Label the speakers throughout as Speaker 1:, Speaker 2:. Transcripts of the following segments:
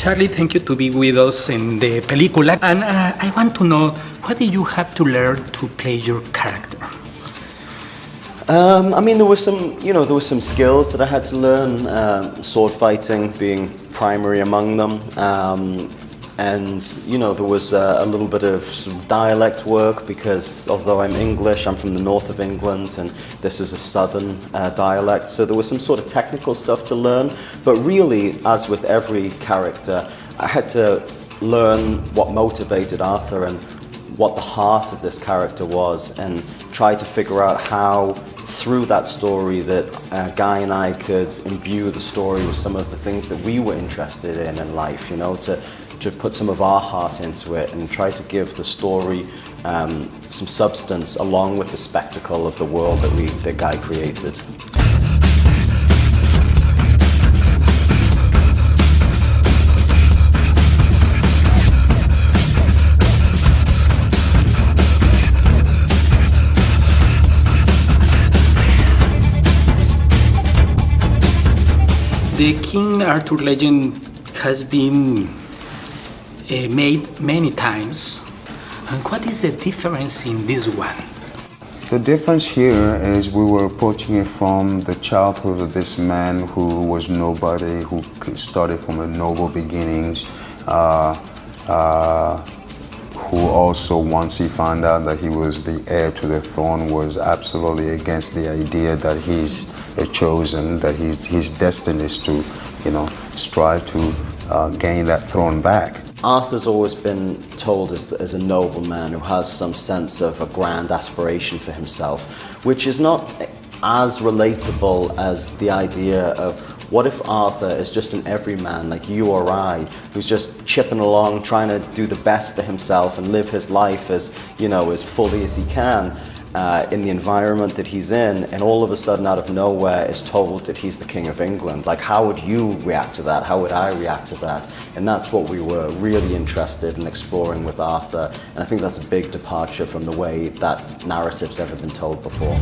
Speaker 1: Charlie, thank you to be with us in the película. And I want to know, what did you have to learn to play your character?
Speaker 2: There were some skills that I had to learn. Sword fighting being primary among them, and there was a little bit of some dialect work because although I'm English, I'm from the north of England, and this is a southern dialect. So there was some sort of technical stuff to learn. But really, as with every character, I had to learn what motivated Arthur and what the heart of this character was, and try to figure out how, through that story, that Guy and I could imbue the story with some of the things that we were interested in life, to put some of our heart into it and try to give the story some substance along with the spectacle of the world that Guy created.
Speaker 1: The King Arthur legend has been made many times. And what is the difference in this one?
Speaker 3: The difference here is we were approaching it from the childhood of this man who was nobody, who started from a noble beginnings, who also, once he found out that he was the heir to the throne, was absolutely against the idea that he's a chosen, that his destiny is to, strive to gain that throne back.
Speaker 2: Arthur's always been told as a nobleman who has some sense of a grand aspiration for himself, which is not as relatable as the idea of what if Arthur is just an everyman like you or I, who's just chipping along, trying to do the best for himself and live his life as fully as he can in the environment that he's in, and all of a sudden out of nowhere is told that he's the King of England. Like, how would you react to that? How would I react to that? And that's what we were really interested in exploring with Arthur, and I think that's a big departure from the way that narrative's ever been told before.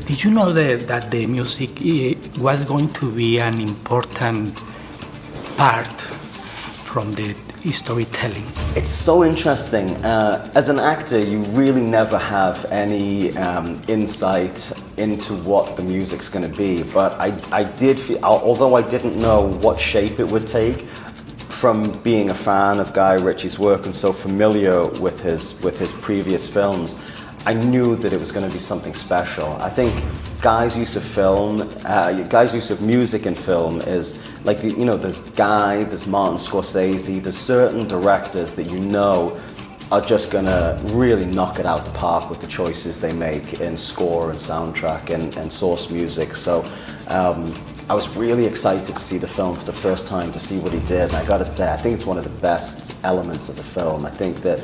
Speaker 1: Did you know that the music was going to be an important part from the storytelling?
Speaker 2: It's so interesting. As an actor, you really never have any insight into what the music's going to be. But I did feel, although I didn't know what shape it would take, from being a fan of Guy Ritchie's work and so familiar with his previous films, I knew that it was going to be something special. I think Guy's use of music in film is like, there's Guy, there's Martin Scorsese, there's certain directors that are just going to really knock it out the park with the choices they make in score and soundtrack and source music. So I was really excited to see the film for the first time, to see what he did. And I got to say, I think it's one of the best elements of the film. I think that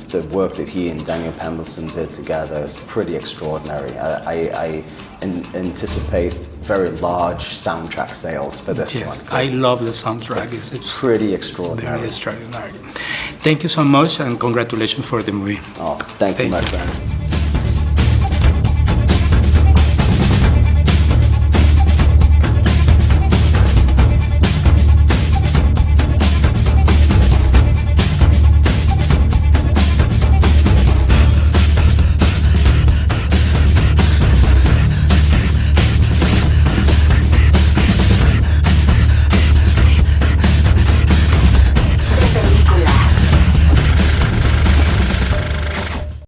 Speaker 2: the work that he and Daniel Pemberton did together is pretty extraordinary. I anticipate very large soundtrack sales for this one.
Speaker 1: Yes, I love the soundtrack.
Speaker 2: It's pretty extraordinary.
Speaker 1: Very extraordinary. Thank you so much, and congratulations for the movie.
Speaker 2: Oh, thank you, my friend.